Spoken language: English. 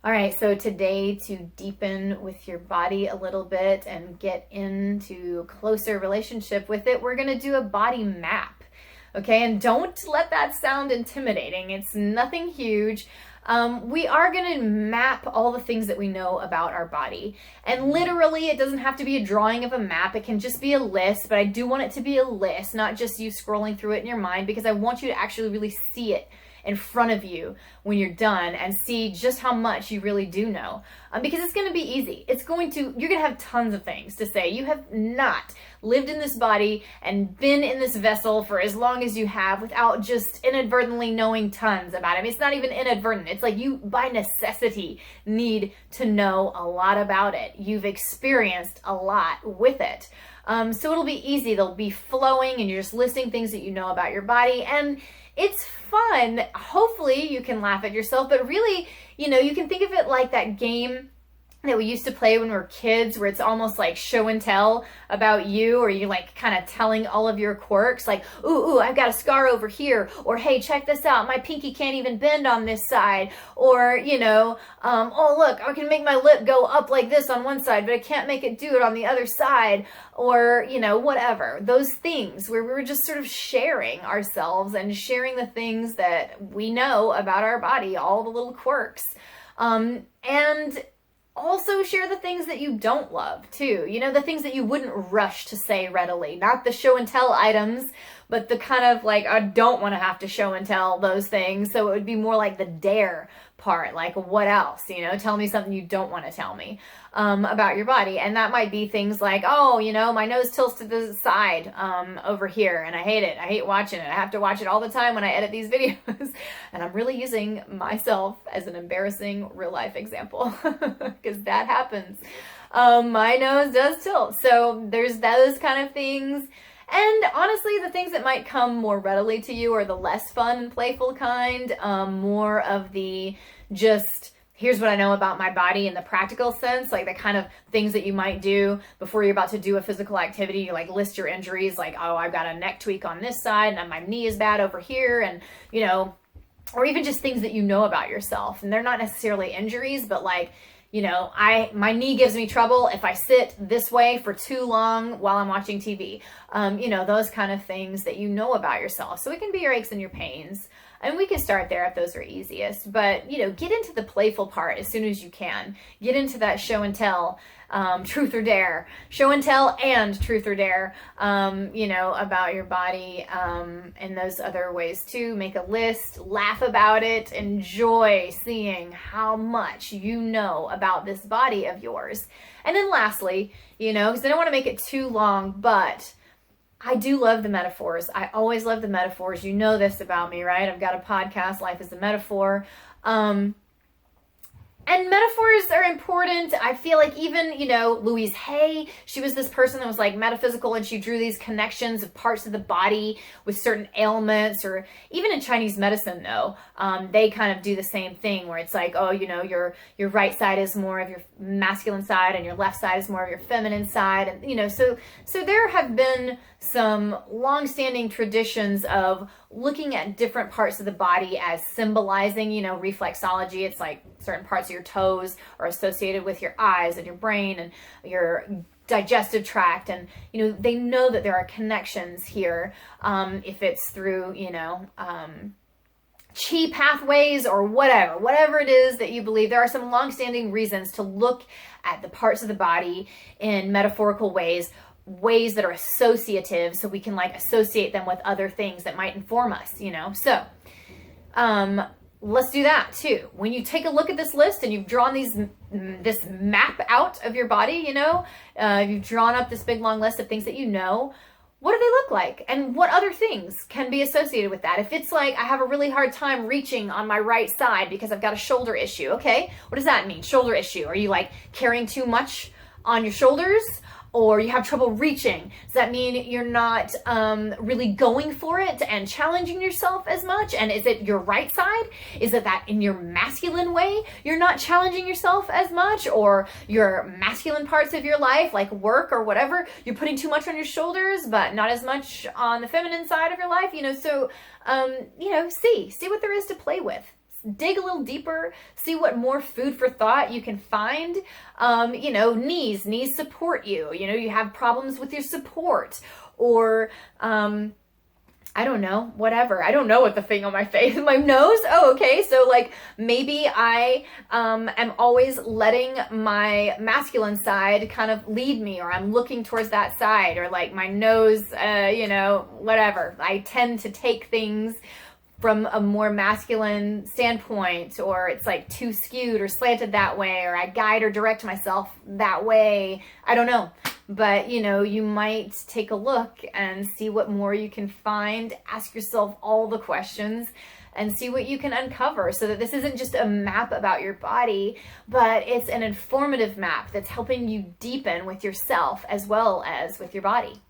All right, so today, to deepen with your body a little bit and get into a closer relationship with it, we're going to do a body map. Okay, and don't let that sound intimidating. It's nothing huge. We are going to map all the things that we know about our body. And literally, it doesn't have to be a drawing of a map. It can just be a list, but I do want it to be a list, not just you scrolling through it in your mind, because I want you to actually really see it in front of you when you're done and see just how much you really do know. Because it's going to be easy. You're going to have tons of things to say. You have not lived in this body and been in this vessel for as long as you have without just inadvertently knowing tons about it. I mean, it's not even inadvertent. It's like you, by necessity, need to know a lot about it. You've experienced a lot with it. So it'll be easy. They'll be flowing and you're just listing things that you know about your body. And it's fun. Hopefully you can laugh at yourself, but really, you can think of it like that game that we used to play when we were kids, where it's almost like show and tell about you, or you like kind of telling all of your quirks, like, ooh, I've got a scar over here, or hey, check this out, my pinky can't even bend on this side, or, oh, look, I can make my lip go up like this on one side, but I can't make it do it on the other side, or, whatever. Those things where we're just sort of sharing ourselves and sharing the things that we know about our body, all the little quirks. And also share the things that you don't love too. The things that you wouldn't rush to say readily. Not the show and tell items, but the kind of like, I don't want to have to show and tell those things. So it would be more like the dare part. Like, what else? Tell me something you don't want to tell me about your body. And that might be things like, oh, my nose tilts to the side over here, and I hate it. I hate watching it. I have to watch it all the time when I edit these videos. And I'm really using myself as an embarrassing real life example because that happens. My nose does tilt. So there's those kind of things. And honestly, the things that might come more readily to you are the less fun and playful kind, more of the just, here's what I know about my body in the practical sense, like the kind of things that you might do before you're about to do a physical activity. You like list your injuries, like, oh, I've got a neck tweak on this side and my knee is bad over here, and, or even just things that you know about yourself. And they're not necessarily injuries, but like, my knee gives me trouble if I sit this way for too long while I'm watching TV. Those kind of things that you know about yourself. So it can be your aches and your pains. And we can start there if those are easiest. But, get into the playful part as soon as you can. Get into that show and tell, truth or dare. Show and tell and truth or dare, about your body and those other ways too. Make a list, laugh about it, enjoy seeing how much you know about this body of yours. And then lastly, because I don't want to make it too long, but I do love the metaphors. I always love the metaphors. You know this about me, right? I've got a podcast, Life is a Metaphor. And metaphors are important. I feel like even, Louise Hay, she was this person that was like metaphysical, and she drew these connections of parts of the body with certain ailments, or even in Chinese medicine, though, they kind of do the same thing where it's like, oh, your right side is more of your masculine side and your left side is more of your feminine side. And, so there have been some long-standing traditions of looking at different parts of the body as symbolizing, reflexology. It's like certain parts of your toes are associated with your eyes and your brain and your digestive tract. And, they know that there are connections here. If it's through, chi pathways or whatever it is that you believe, there are some long-standing reasons to look at the parts of the body in metaphorical ways that are associative, so we can like associate them with other things that might inform us, So, let's do that too. When you take a look at this list and you've drawn this map out of your body, you've drawn up this big long list of things that what do they look like? And what other things can be associated with that? If it's like, I have a really hard time reaching on my right side because I've got a shoulder issue. Okay, what does that mean? Shoulder issue. Are you like carrying too much on your shoulders? Or you have trouble reaching? Does that mean you're not really going for it and challenging yourself as much? And is it your right side? Is it that in your masculine way, you're not challenging yourself as much? Or your masculine parts of your life, like work or whatever, you're putting too much on your shoulders, but not as much on the feminine side of your life? So, see what there is to play with. dig a little deeper, see what more food for thought you can find. Knees support you. You have problems with your support, or I don't know, whatever. I don't know what the thing on my face, my nose. Oh, okay. So like maybe I am always letting my masculine side kind of lead me, or I'm looking towards that side, or like my nose, whatever. I tend to take things from a more masculine standpoint, or it's like too skewed or slanted that way, or I guide or direct myself that way. I don't know. But, you might take a look and see what more you can find. Ask yourself all the questions and see what you can uncover, so that this isn't just a map about your body, but it's an informative map that's helping you deepen with yourself as well as with your body.